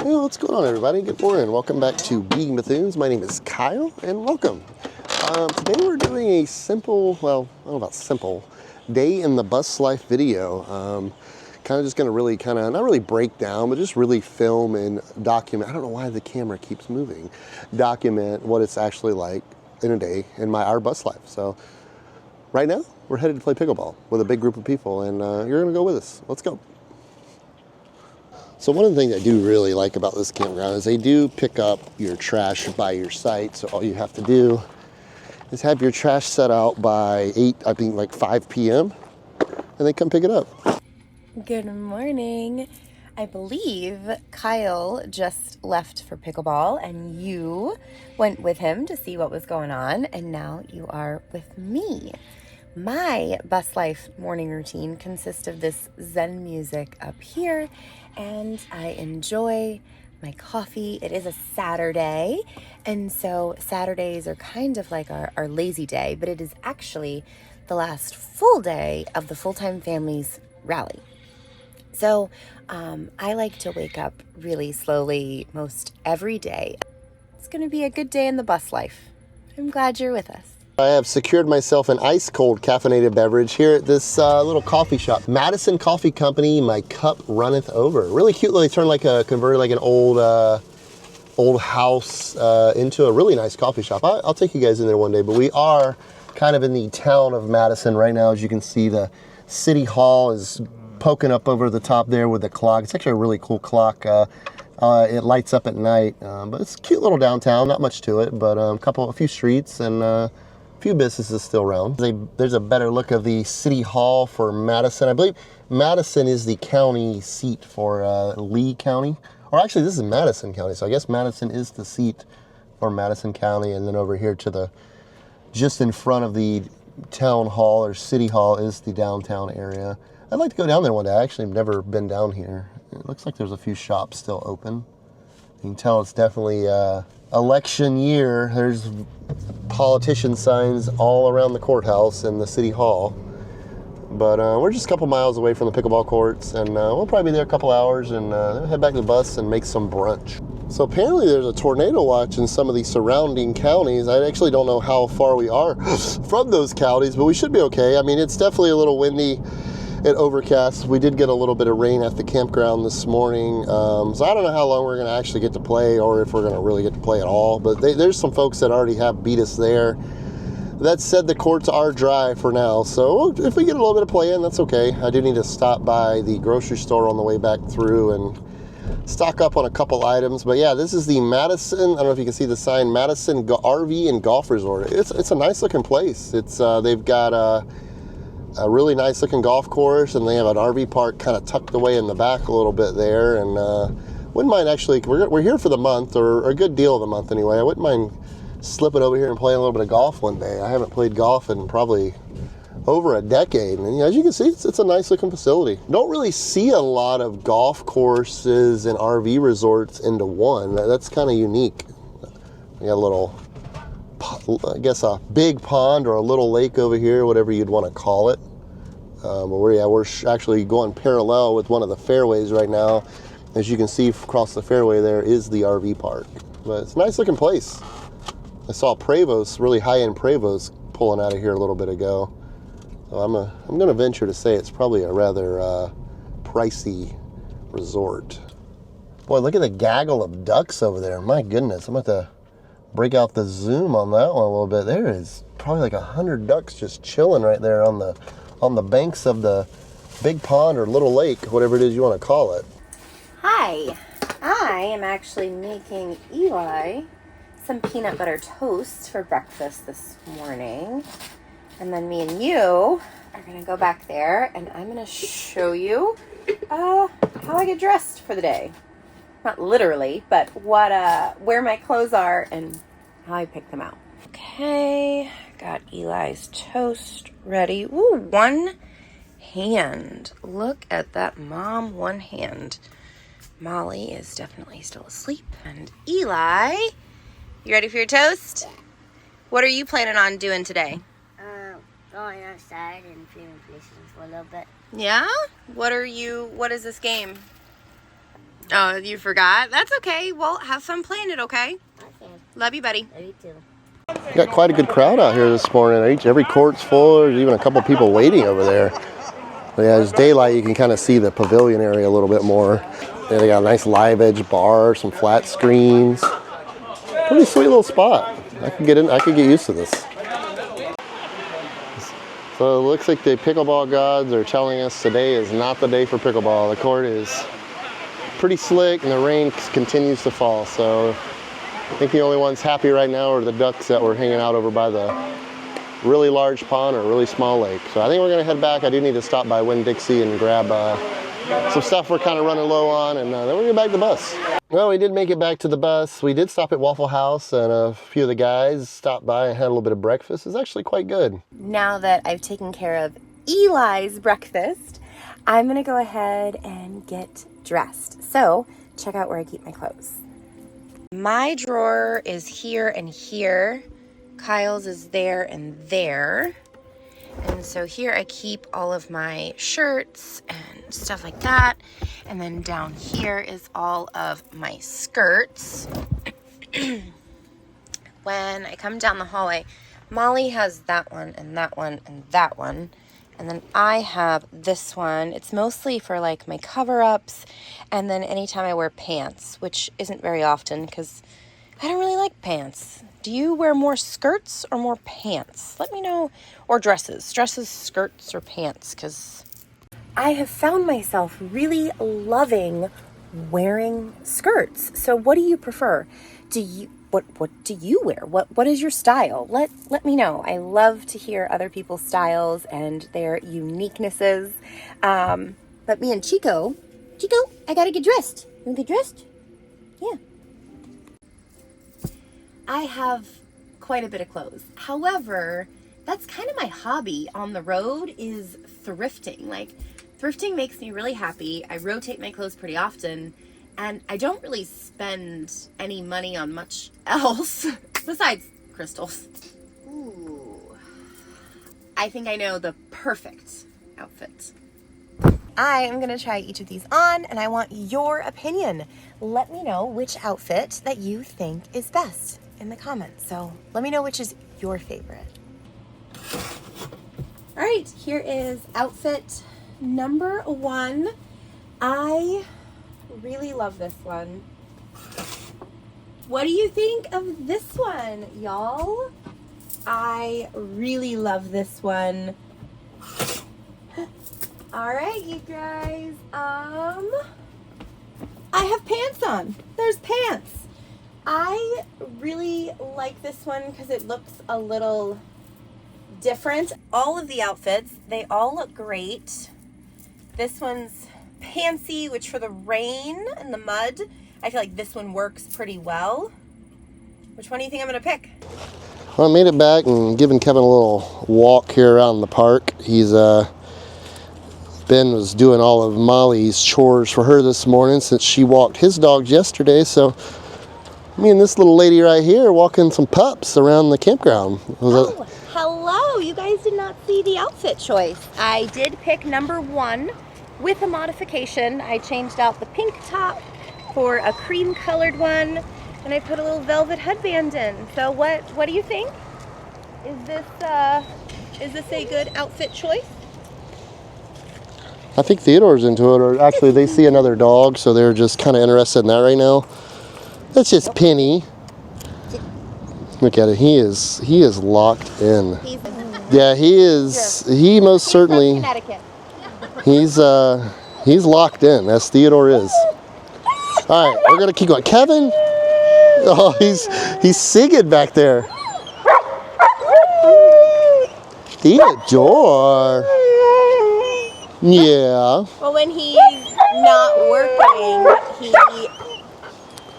Hey, what's going on, everybody? Good morning. Welcome back to Being Bethunes. My name is Kyle, and welcome. Today we're doing a simple, well, I don't know about simple, day in the bus life video. Kind of just going to really not really break down, but just really film and document. I don't know why the camera keeps moving. Document what it's actually like in a day in our bus life. So right now, we're headed to play pickleball with a big group of people, and you're going to go with us. Let's go. So one of the things I do really like about this campground is they do pick up your trash by your site. So all you have to do is have your trash set out by 5 p.m. and they come pick it up. Good morning. I believe Kyle just left for pickleball and you went with him to see what was going on, and now you are with me. My bus life morning routine consists of this Zen music up here, and I enjoy my coffee. It is a Saturday, and so Saturdays are kind of like our lazy day, but it is actually the last full day of the Full-Time Families Rally. So I like to wake up really slowly most every day. It's going to be a good day in the bus life. I'm glad you're with us. I have secured myself an ice-cold caffeinated beverage here at this little coffee shop. Madison Coffee Company, my cup runneth over. Really cute. They turned converted like an old house into a really nice coffee shop. I'll take you guys in there one day, but we are kind of in the town of Madison right now. As you can see, the city hall is poking up over the top there with the clock. It's actually a really cool clock. It lights up at night, but it's a cute little downtown. Not much to it, but a few streets and a few businesses still around. There's a better look of the city hall for Madison. I believe Madison is the county seat for Lee County. Or actually, this is Madison County, so I guess Madison is the seat for Madison County. And then over here just in front of the town hall or city hall is the downtown area. I'd like to go down there one day. I actually have never been down here. It looks like there's a few shops still open. You can tell it's definitely election year. There's politician signs all around the courthouse and the city hall. But we're just a couple miles away from the pickleball courts, and we'll probably be there a couple hours and head back to the bus and make some brunch. So apparently there's a tornado watch in some of the surrounding counties. I actually don't know how far we are from those counties, but we should be okay. I mean, it's definitely a little windy and overcast. We did get a little bit of rain at the campground this morning, so I don't know how long we're going to actually get to play, or if we're going to really get to play at all, but there's some folks that already have beat us there. That said, the courts are dry for now, so if we get a little bit of play in, that's okay. I do need to stop by the grocery store on the way back through and stock up on a couple items. But yeah, this is the Madison, I don't know if you can see the sign, Madison RV and Golf Resort. It's a nice looking place. They've got a really nice looking golf course, and they have an RV park kind of tucked away in the back a little bit there. And wouldn't mind actually, we're here for the month, or a good deal of the month anyway. I wouldn't mind slipping over here and playing a little bit of golf one day. I haven't played golf in probably over a decade, and as you can see, it's a nice looking facility. Don't really see a lot of golf courses and RV resorts into one. That's kind of unique. We got a little, I guess, a big pond or a little lake over here, whatever you'd want to call it. But we're actually going parallel with one of the fairways right now. As you can see across the fairway, there is the RV park. But it's a nice looking place. I saw Prevost, really high-end Prevost, pulling out of here a little bit ago. So I'm going to venture to say it's probably a rather pricey resort. Boy, look at the gaggle of ducks over there. My goodness, I'm about to break out the zoom on that one a little bit. There is probably like 100 ducks just chilling right there on the banks of the big pond or little lake, whatever it is you want to call it. Hi, I am actually making Eli some peanut butter toast for breakfast this morning. And then me and you are going to go back there, and I'm going to show you how I get dressed for the day. Not literally, but where my clothes are and how I pick them out. Okay, got Eli's toast ready. Ooh, one hand. Look at that, Mom, one hand. Molly is definitely still asleep. And Eli, you ready for your toast? What are you planning on doing today? Going outside and feeding fishes for a little bit. Yeah? What is this game? Oh, you forgot? That's okay. Well, have fun playing it, okay? Okay. Love you, buddy. Love you too. Got quite a good crowd out here this morning. Every court's full. There's even a couple people waiting over there. But yeah, it's daylight. You can kind of see the pavilion area a little bit more. Yeah, they got a nice live edge bar, some flat screens. Pretty sweet little spot. I could get in. I could get used to this. So it looks like the pickleball gods are telling us today is not the day for pickleball. The court is pretty slick and the rain continues to fall. So I think the only ones happy right now are the ducks that were hanging out over by the really large pond or really small lake. So I think we're gonna head back. I do need to stop by Winn-Dixie and grab some stuff we're kind of running low on, and then we're gonna get back to the bus. Well, we did make it back to the bus. We did stop at Waffle House, and a few of the guys stopped by and had a little bit of breakfast. It's actually quite good. Now that I've taken care of Eli's breakfast, I'm gonna go ahead and get dressed. So check out where I keep my clothes. My drawer is here and here. Kyle's is there and there. And so here I keep all of my shirts and stuff like that. And then down here is all of my skirts. When I come down the hallway, Molly has that one and that one and that one. And then I have this one. It's mostly for like my cover-ups and then anytime I wear pants, which isn't very often because I don't really like pants. Do you wear more skirts or more pants? Let me know. Or dresses. Dresses, skirts, or pants, because I have found myself really loving wearing skirts. So what do you prefer? What do you wear? What is your style? Let me know. I love to hear other people's styles and their uniquenesses. But me and Chico, I gotta get dressed. You wanna get dressed? Yeah. I have quite a bit of clothes. However, that's kind of my hobby on the road is thrifting. Like, thrifting makes me really happy. I rotate my clothes pretty often, and I don't really spend any money on much else besides crystals. Ooh. I think I know the perfect outfit. I am gonna try each of these on, and I want your opinion. Let me know which outfit that you think is best in the comments. So let me know which is your favorite. All right, here is outfit number 1. I really love this one. What do you think of this one, y'all? I really love this one. All right, you guys, I have pants on. There's pants. I really like this one because it looks a little different. All of the outfits, they all look great. This one's pantsy, which for the rain and the mud, I feel like this one works pretty well. Which one do you think I'm gonna pick? Well, I made it back and given Kevin a little walk here around the park. Ben was doing all of Molly's chores for her this morning since she walked his dogs yesterday, so me and this little lady right here are walking some pups around the campground. Oh, hello. You guys did not see the outfit choice. I did pick number 1 with a modification. I changed out the pink top for a cream colored one, and I put a little velvet headband in. So what do you think? Is this a good outfit choice? I think Theodore's into it, or actually they see another dog, so they're just kind of interested in that right now. That's just Penny. Look at it. He is locked in. Yeah, he is. He most certainly. He's locked in. As Theodore is. All right, we're gonna keep going. Kevin. Oh, he's singing back there. Theodore. Yeah. Well, when he's not working,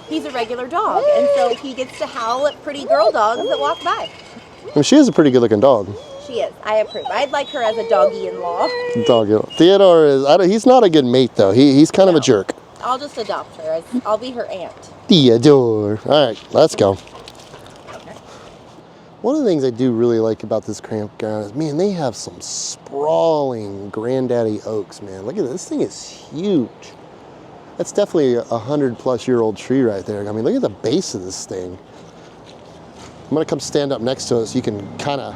he's a regular dog, and so he gets to howl at pretty girl dogs that walk by. I mean, she is a pretty good-looking dog. She is. I approve. I'd like her as a doggy-in-law. Theodore is. He's not a good mate though. He's kind of a jerk. I'll just adopt her. I'll be her aunt. Theodore. All right, let's go. One of the things I do really like about this campground is, man, they have some sprawling granddaddy oaks, man. Look at this. This thing is huge. That's definitely a 100-plus-year-old tree right there. I mean, look at the base of this thing. I'm gonna come stand up next to it so you can kind of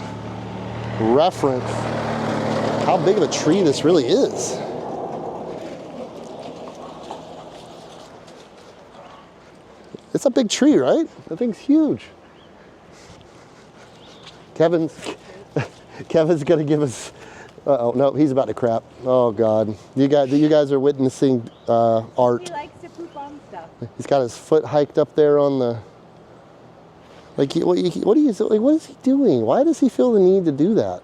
reference how big of a tree this really is. It's a big tree, right? That thing's huge. Kevin's gonna give us. Oh no, he's about to crap. Oh God, you guys are witnessing art. He likes to poop on stuff. He's got his foot hiked up there on the. Like, what is he doing? Why does he feel the need to do that?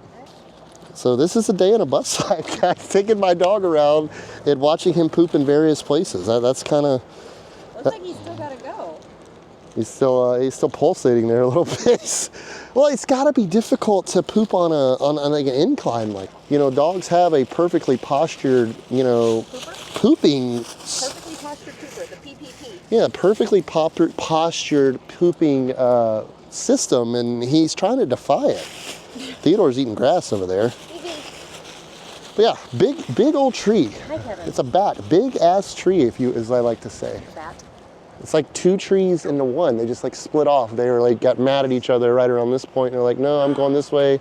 So this is a day in a bus hike. I'm taking my dog around and watching him poop in various places. That's kind of. Looks like he's still gotta go. He's still pulsating there a little bit. Well, it's got to be difficult to poop on like an incline. Like, you know, dogs have a perfectly postured, you know, pooping. Perfectly postured pooper, the PPP. Yeah, perfectly postured pooping system, and he's trying to defy it. Theodore's eating grass over there. But yeah, big old tree. Hi, Kevin. It's a bat, big ass tree, as I like to say. Bat. It's like two trees into one. They just like split off. They were like got mad at each other right around this point. And they're like, no, I'm going this way,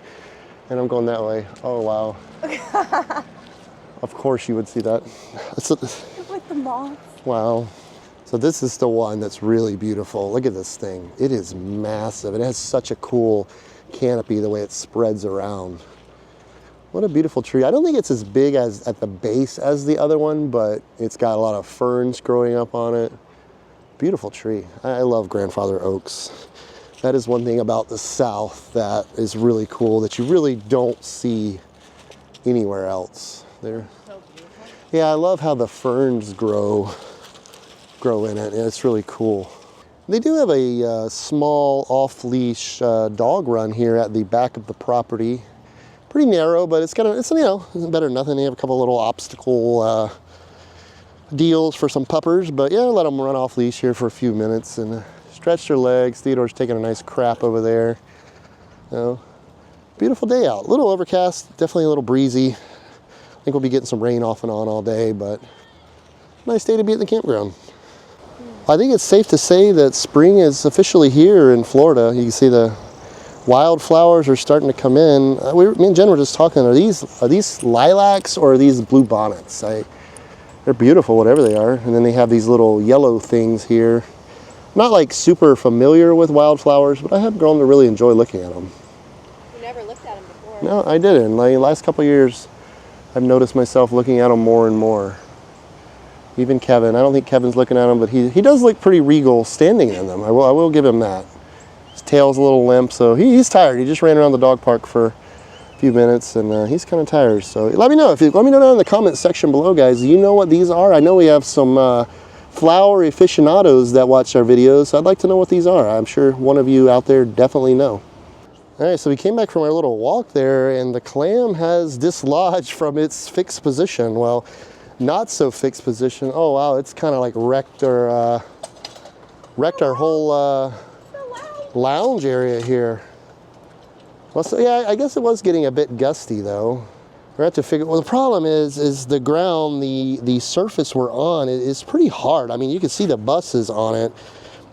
and I'm going that way. Oh wow. Of course you would see that. With the moths. Wow. So this is the one that's really beautiful. Look at this thing. It is massive. It has such a cool canopy the way it spreads around. What a beautiful tree. I don't think it's as big as at the base as the other one, but it's got a lot of ferns growing up on it. Beautiful tree. I love grandfather oaks. That is one thing about the South that is really cool that you really don't see anywhere else. They're so beautiful. Yeah, I love how the ferns grow in it. It's really cool. They do have a small off-leash dog run here at the back of the property. Pretty narrow, but it's you know, better than nothing. They have a couple little obstacle deals for some puppers, but yeah, let them run off leash here for a few minutes and stretch their legs. Theodore's taking a nice crap over there. You know, beautiful day out. A little overcast, definitely a little breezy. I think we'll be getting some rain off and on all day, but nice day to be at the campground. I think it's safe to say that spring is officially here in Florida. You can see the wildflowers are starting to come in. Me and Jen were just talking, are these lilacs or are these blue bonnets? They're beautiful, whatever they are. And then they have these little yellow things here. Not like super familiar with wildflowers, but I have grown to really enjoy looking at them. You never looked at them before. No, I didn't. Like the last couple of years, I've noticed myself looking at them more and more. Even Kevin. I don't think Kevin's looking at them, but he does look pretty regal standing in them. I will give him that. His tail's a little limp, so he's tired. He just ran around the dog park for a few minutes, and he's kind of tired. So let me know down in the comment section below, guys. Do you know what these are? I know we have some flower aficionados that watch our videos. So I'd like to know what these are. I'm sure one of you out there definitely know. All right, so we came back from our little walk there, and the clam has dislodged from its fixed position. Well, not so fixed position. Oh wow, it's kind of like wrecked our whole lounge area here. Well, so yeah, I guess it was getting a bit gusty though. We have to figure. Well, the problem is the ground, the surface we're on is pretty hard. I mean, you can see the buses on it,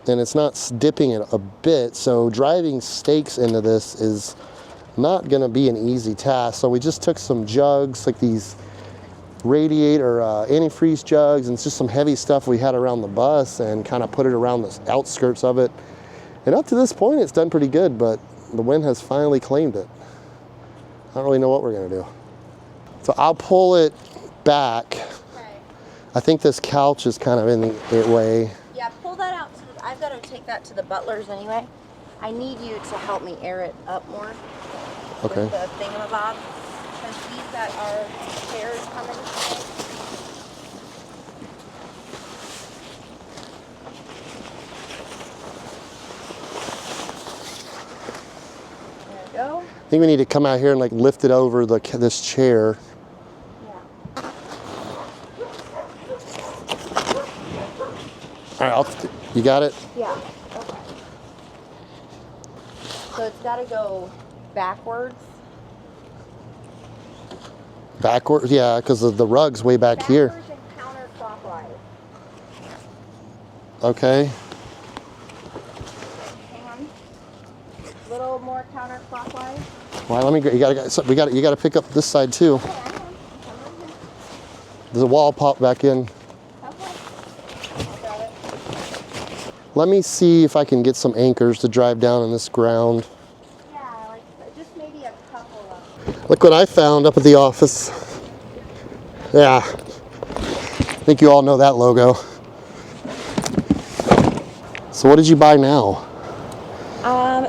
and it's not dipping it a bit. So driving stakes into this is not going to be an easy task. So we just took some jugs, like these radiator antifreeze jugs, and just some heavy stuff we had around the bus, and kind of put it around the outskirts of it. And up to this point, it's done pretty good, but the wind has finally claimed it. I don't really know what we're gonna do. So I'll pull it back. Okay. I think this couch is kind of in the way. Yeah, pull that out. I've got to take that to the butler's anyway. I need you to help me air it up more. Okay. With the thingamabob. Because we've got our chairs coming today. Go. I think we need to come out here and like lift it over this chair. Yeah. All right, you got it? Yeah. Okay. So it's got to go backwards. Backwards? Yeah, because the rug's way back here. Backwards and counterclockwise. Okay. Hang on. A little more counterclockwise. Well, let me go. You gotta pick up this side too. Okay, hang on. There's a wall pop back in. Okay. I'll grab it. Let me see if I can get some anchors to drive down on this ground. Yeah, like just maybe a couple of. Look what I found up at the office. Yeah. I think you all know that logo. So what did you buy now?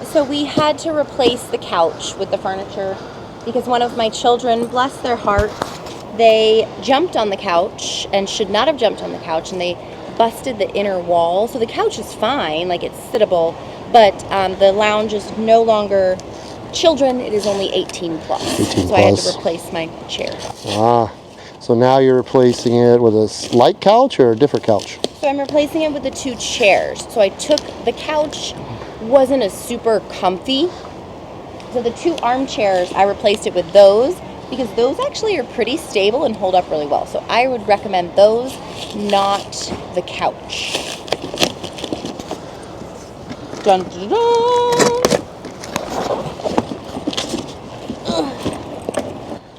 So we had to replace the couch with the furniture because one of my children, bless their heart, they jumped on the couch and should not have jumped on the couch, and they busted the inner wall. So the couch is fine, like it's sittable, but the lounge is no longer children. It is only 18 plus. 18 so I had plus. to replace my chair. Ah, so now you're replacing it with a light couch or a different couch? So I'm replacing it with the 2 chairs. So I took the couch, wasn't as super comfy. So the 2 armchairs, I replaced it with those because those actually are pretty stable and hold up really well. So I would recommend those, not the couch. Dun, dun, dun.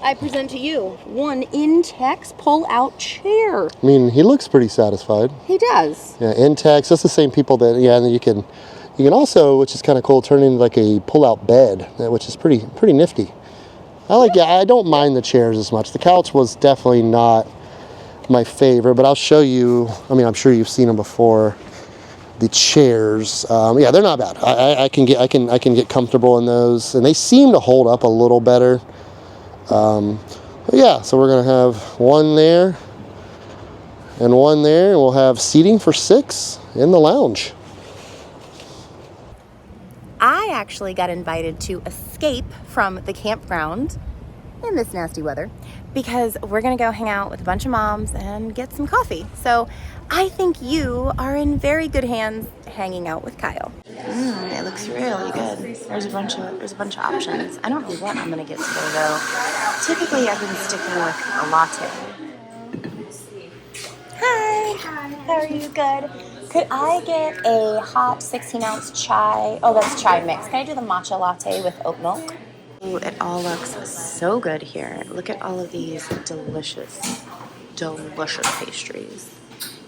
I present to you one Intex pull-out chair. I mean, he looks pretty satisfied. He does. Yeah, Intex, that's the same people that, yeah, and then you can also, which is kind of cool, turn into like a pull-out bed, which is pretty nifty. I don't mind the chairs as much. The couch was definitely not my favorite, but I'll show you. I mean, I'm sure you've seen them before. The chairs, yeah, they're not bad. I can get comfortable in those, and they seem to hold up a little better. But yeah, so we're gonna have one there and one there, and we'll have seating for 6 in the lounge. I actually got invited to escape from the campground in this nasty weather because we're gonna go hang out with a bunch of moms and get some coffee. So I think you are in very good hands hanging out with Kyle. It looks really good. There's a bunch of options. I don't know what I'm gonna get today though. Typically I've been sticking with a latte. Hi. How are you? Good. Could I get a hot 16-ounce chai? Oh, that's chai mix. Can I do the matcha latte with oat milk? Ooh, it all looks so good here. Look at all of these delicious pastries.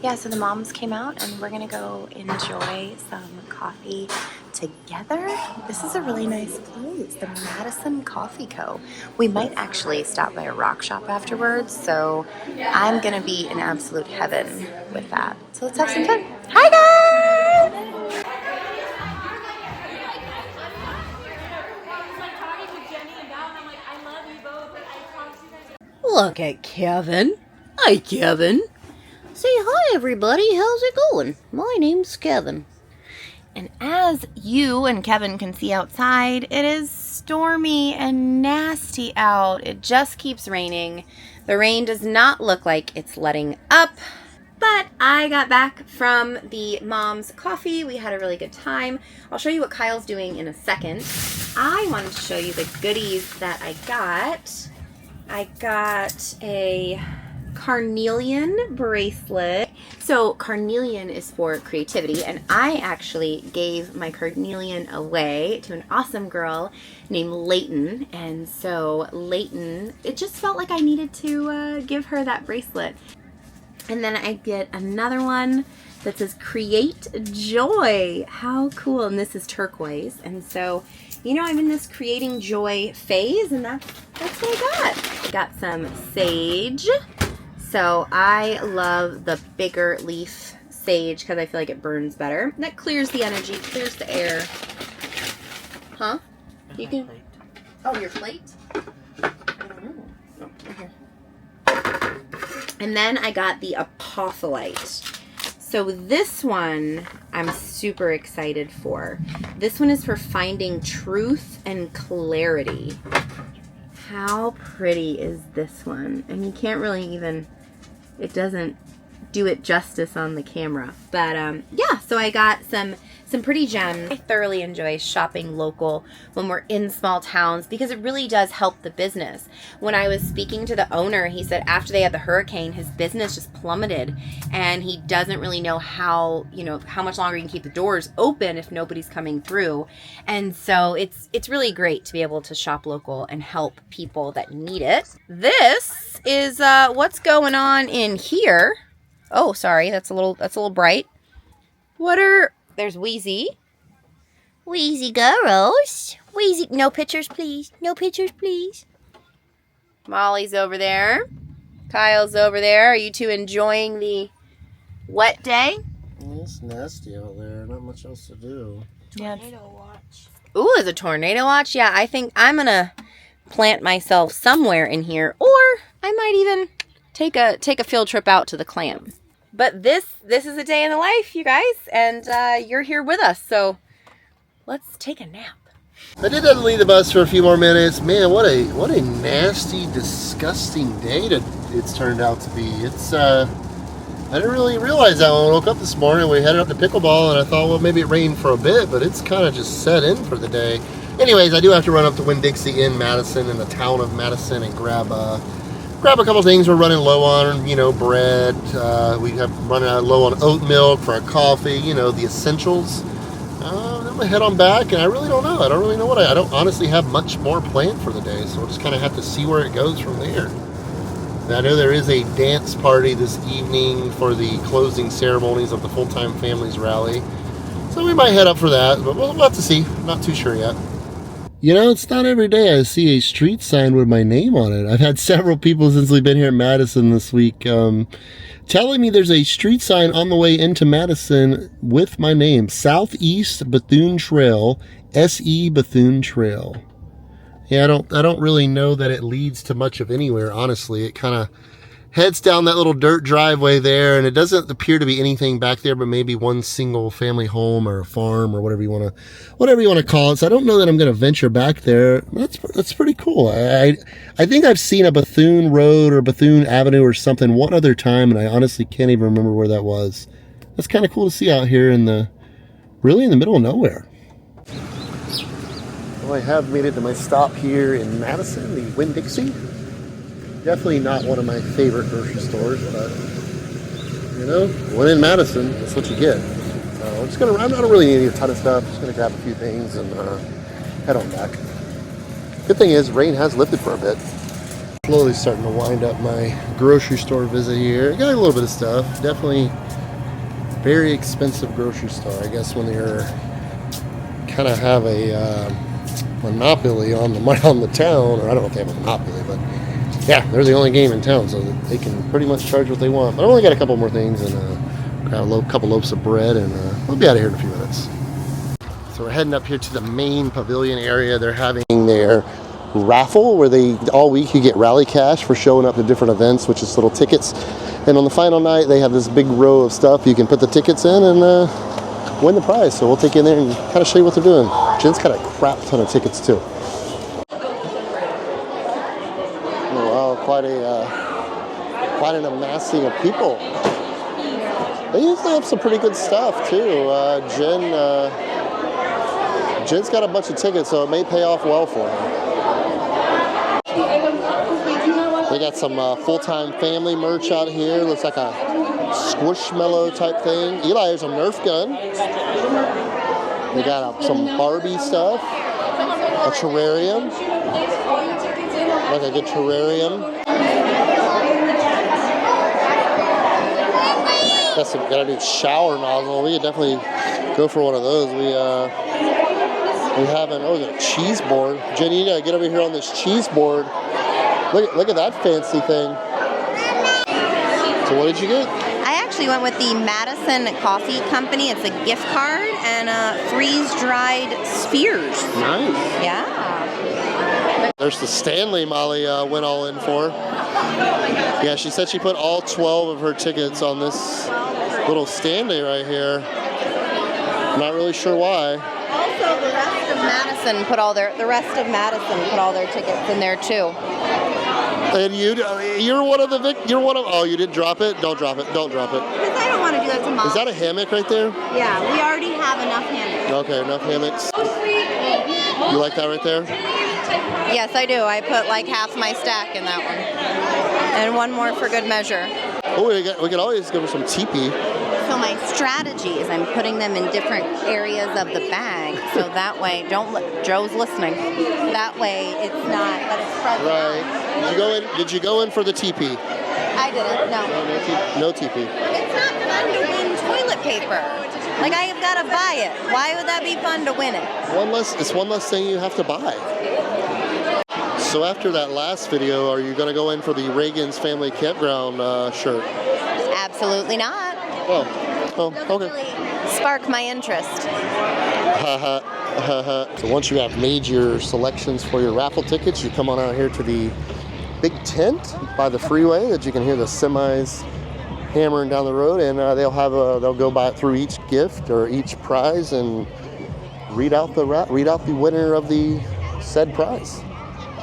Yeah, so the moms came out and we're gonna go enjoy some coffee together. This is a really nice place, the Madison Coffee Co. We might actually stop by a rock shop afterwards, so I'm gonna be in absolute heaven with that. So let's have some fun. Hi guys! Look at Kevin. Hi, Kevin. Say hi, everybody. How's it going? My name's Kevin. And as you and Kevin can see outside, it is stormy and nasty out. It just keeps raining. The rain does not look like it's letting up. But I got back from the mom's coffee. We had a really good time. I'll show you what Kyle's doing in a second. I wanted to show you the goodies that I got. I got a carnelian bracelet. So carnelian is for creativity, and I actually gave my carnelian away to an awesome girl named Layton. And so Layton, it just felt like I needed to give her that bracelet. And then I get another one that says Create Joy. How cool. And this is turquoise. And so, you know, I'm in this creating joy phase, and that's what I got. I got some sage. So I love the bigger leaf sage because I feel like it burns better. That clears the energy, clears the air. Huh? You can. Oh, your plate? I don't know. Oh, right here. And then I got the apophyllite. So this one I'm super excited for. This one is for finding truth and clarity. How pretty is this one? And you can't really even, it doesn't do it justice on the camera. But yeah, so I got some some pretty gems. I thoroughly enjoy shopping local when we're in small towns because it really does help the business. When I was speaking to the owner, he said after they had the hurricane, his business just plummeted and he doesn't really know how, how much longer he can keep the doors open if nobody's coming through. And so it's really great to be able to shop local and help people that need it. This is what's going on in here. Oh, sorry, that's a little bright. There's Wheezy. Wheezy girls. Wheezy, no pictures, please. No pictures, please. Molly's over there. Kyle's over there. Are you two enjoying the wet day? It's nasty out there. Not much else to do. Tornado watch. Ooh, there's a tornado watch. Yeah, I think I'm going to plant myself somewhere in here. Or I might even take a field trip out to the clam. But this is a day in the life, you guys, and you're here with us, so let's take a nap. I did have to leave the bus for a few more minutes. Man, what a nasty, disgusting day it's turned out to be. I didn't really realize that when I woke up this morning. We headed up to Pickleball, and I thought, well, maybe it rained for a bit, but it's kind of just set in for the day. Anyways, I do have to run up to Winn-Dixie in Madison, in the town of Madison, and grab a couple things we're running low on, bread. We have running out low on oat milk for our coffee, the essentials. I'm going to head on back, and I really don't know. I don't really know I don't honestly have much more planned for the day, so we'll just kind of have to see where it goes from there. Now, I know there is a dance party this evening for the closing ceremonies of the Full-Time Families Rally, so we might head up for that, but we'll have to see. I'm not too sure yet. It's not every day I see a street sign with my name on it. I've had several people since we've been here in Madison this week telling me there's a street sign on the way into Madison with my name. Southeast Bethune Trail, S.E. Bethune Trail. Yeah, I don't really know that it leads to much of anywhere, honestly. It kind of heads down that little dirt driveway there, and it doesn't appear to be anything back there but maybe one single family home or a farm or whatever you want to call it. So I don't know that I'm going to venture back there. That's pretty cool. I think I've seen a Bethune Road or Bethune Avenue or something one other time, and I honestly can't even remember where that was. That's kind of cool to see out here really in the middle of nowhere. Well, I have made it to my stop here in Madison, the Winn-Dixie. Definitely not one of my favorite grocery stores, but when in Madison, that's what you get. I'm not really needing a ton of stuff. Just gonna grab a few things and head on back. Good thing is, rain has lifted for a bit. Slowly starting to wind up my grocery store visit here. Got a little bit of stuff. Definitely very expensive grocery store. I guess when you're kind of have a monopoly on the town, or I don't know if they have a monopoly, but yeah, they're the only game in town, so they can pretty much charge what they want. But I've only got a couple more things and grab a couple loaves of bread, and we'll be out of here in a few minutes. So we're heading up here to the main pavilion area. They're having their raffle where all week you get rally cash for showing up to different events, which is little tickets. And on the final night, they have this big row of stuff you can put the tickets in and win the prize. So we'll take you in there and kind of show you what they're doing. Jen's got a crap ton of tickets too. Quite an amassing of people. They usually have some pretty good stuff too. Jen's got a bunch of tickets, so it may pay off well for her. They got some full-time family merch out here. Looks like a squishmallow type thing. Eli, there's a Nerf gun. They got some Barbie stuff. A terrarium. Like a good terrarium. Got a new shower nozzle. We could definitely go for one of those. We haven't. Oh, there's a cheese board. Jenny, you gotta get over here on this cheese board. Look at that fancy thing. So what did you get? I actually went with the Madison Coffee Company. It's a gift card and freeze-dried spheres. Nice. Yeah. There's the Stanley Molly went all in for. Yeah, she said she put all 12 of her tickets on this little Stanley right here. Not really sure why. Also, the rest of Madison put all their tickets in there too. And you're one of. Oh, you didn't drop it? Don't drop it. Don't drop it. Because I don't want to do that's a mom. Is that a hammock right there? Yeah, we already have enough hammocks. Okay, enough hammocks. You like that right there? Yes, I do. I put like half my stack in that one. And one more for good measure. Oh, we could always go for some teepee. So my strategy is I'm putting them in different areas of the bag, so that way, Joe's listening. That way, it's not that it's spread Right. out. Did you go in for the teepee? I didn't. No. No teepee. It's not fun to win toilet paper. Like I have got to buy it. Why would that be fun to win it? It's one less thing you have to buy. So after that last video, are you going to go in for the Reagan's Family Campground shirt? Absolutely not. Oh, okay. Really spark my interest. So once you have made your selections for your raffle tickets, you come on out here to the big tent by the freeway that you can hear the semis hammering down the road, and they'll go by through each gift or each prize and read out the winner of the said prize.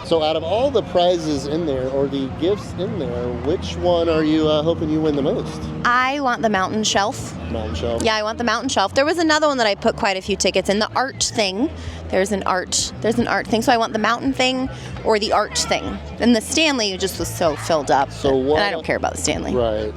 So out of all the prizes in there, or the gifts in there, which one are you hoping you win the most? I want the mountain shelf. Mountain shelf? Yeah, I want the mountain shelf. There was another one that I put quite a few tickets in, the art thing. There's an art thing, so I want the mountain thing or the art thing. And the Stanley just was so filled up, and I don't care about the Stanley. Right.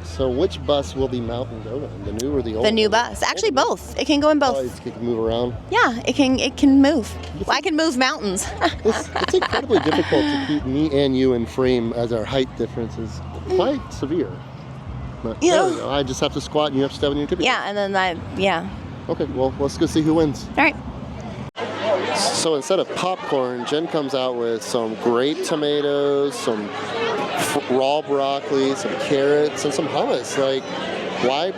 So which bus will the mountain go in? The new or the old? The new bus. Actually, both. It can go in both. Oh, it can move around? Yeah, it can move. Well, I can move mountains. It's incredibly difficult to keep me and you in frame, as our height difference is quite severe. But Yeah. there we go. I just have to squat and you have to step on your tippy. Yeah, and then yeah. Okay, well, let's go see who wins. All right. So instead of popcorn, Jen comes out with some grape tomatoes, some raw broccoli, some carrots, and some hummus. Like, why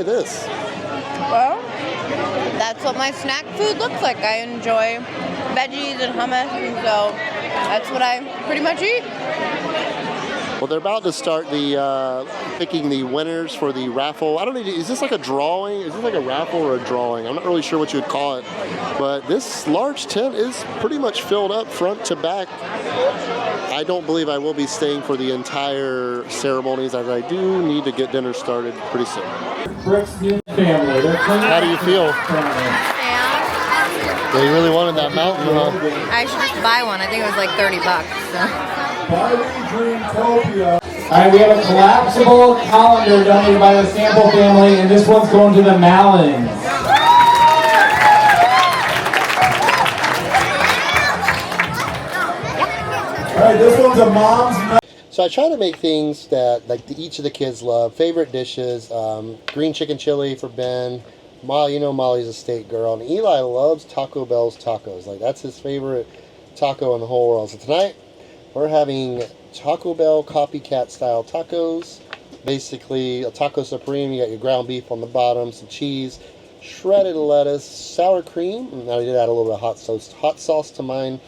this? Well, that's what my snack food looks like. I enjoy veggies and hummus, and so that's what I pretty much eat. Well, they're about to start the picking the winners for the raffle. I don't know, is this like a drawing? Is this like a raffle or a drawing? I'm not really sure what you would call it. But this large tent is pretty much filled up front to back. I don't believe I will be staying for the entire ceremonies, as I do need to get dinner started pretty soon. How do you feel? Yeah, you really wanted that mountain, huh? I should just buy one. I think it was like $30. All right, we have a collapsible colander donated by the Sample family, and this one's going to the Mallons. All right, this one's a mom's. So I try to make things that each of the kids love. Favorite dishes: green chicken chili for Ben. Molly, Molly's a state girl, and Eli loves Taco Bell's tacos. Like, that's his favorite taco in the whole world. So tonight we're having Taco Bell copycat style tacos. Basically a taco supreme. You got your ground beef on the bottom, some cheese, shredded lettuce, sour cream, and I did add a little bit of hot sauce to mine.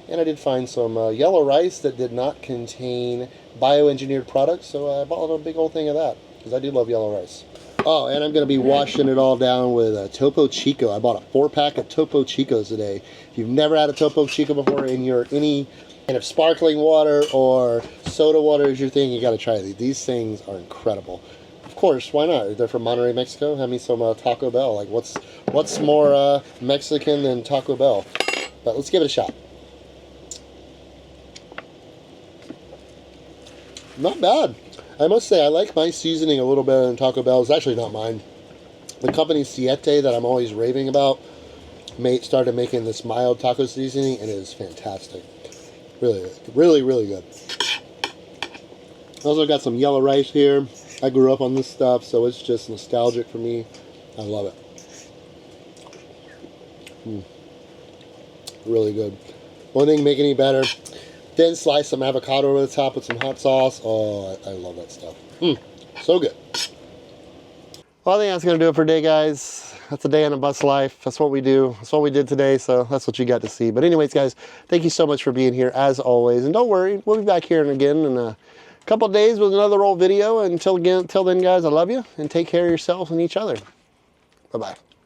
And I did find some yellow rice that did not contain bioengineered products, so I bought a big old thing of that because I do love yellow rice. Oh, and I'm going to be washing it all down with Topo Chico. I bought a 4-pack of Topo Chicos today. If you've never had a Topo Chico before and you're any kind of sparkling water or soda water is your thing, you got to try these. These things are incredible. Of course, why not? They're from Monterrey, Mexico. Have me some Taco Bell. Like, what's more Mexican than Taco Bell? But let's give it a shot. Not bad. I must say, I like my seasoning a little better than Taco Bell. It's actually not mine. The company Siete that I'm always raving about started making this mild taco seasoning, and it is fantastic. Really, really, really good. Also got some yellow rice here. I grew up on this stuff, so it's just nostalgic for me. I love it. Really good. One thing make any better, thin slice some avocado over the top with some hot sauce. Oh, I love that stuff. So good. Well, I think that's going to do it for today, guys. That's a day in a bus life. That's what we do. That's what we did today, so that's what you got to see. But anyways, guys, thank you so much for being here, as always. And don't worry, we'll be back here again in a couple of days with another old video. Until then, guys, I love you, and take care of yourselves and each other. Bye-bye.